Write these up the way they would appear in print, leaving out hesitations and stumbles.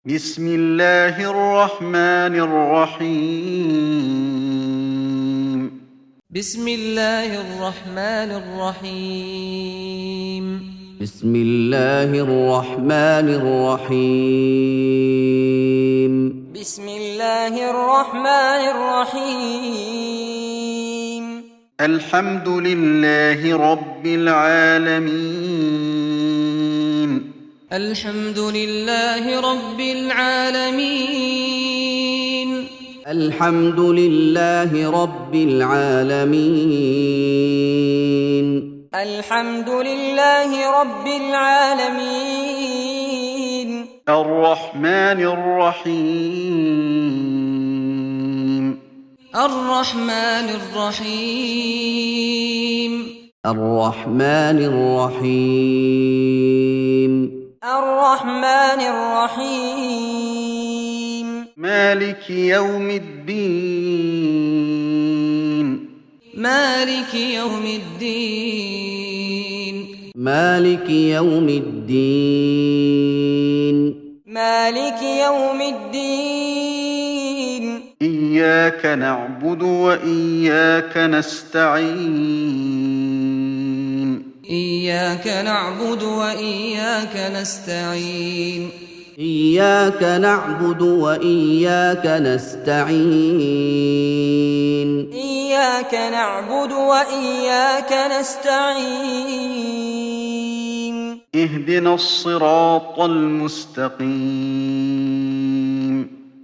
بسم الله الرحمن الرحيم بسم الله الرحمن الرحيم بسم الله الرحمن الرحيم بسم الله الرحمن الرحيم الحمد لله رب العالمين الحمد لله رب العالمين الحمد لله رب العالمين الحمد لله رب العالمين الرحمن الرحيم الرحمن الرحيم الرحمن الرحيم الرحمن الرحيم مالك يوم الدين مالك يوم الدين مالك يوم الدين مالك يوم الدين إياك نعبد وإياك نستعين إياك نعبد وإياك نستعين إياك نعبد وإياك نستعين إياك نعبد وإياك نستعين اهدنا الصراط المستقيم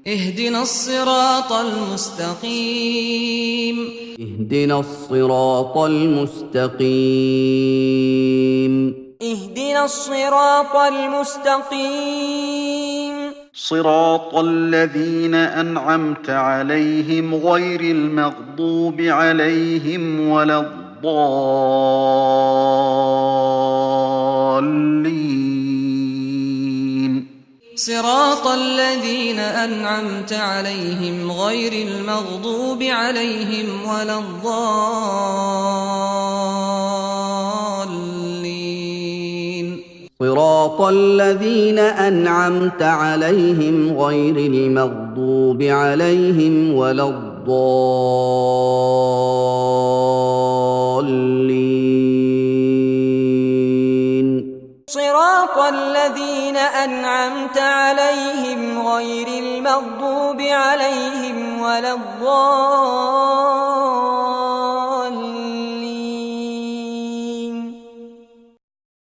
اهدنا الصراط المستقيم اهدنا الصراط المستقيم اهدنا الصراط المستقيم صراط الذين أنعمت عليهم غير المغضوب عليهم ولا الضالين صراط الذين أنعمت عليهم غير المغضوب عليهم ولا الضالين صراط الذين أنعمت عليهم غير المغضوب عليهم ولا الضالين صراط الذين أنعمت عليهم غير المغضوب عليهم ولا الضالين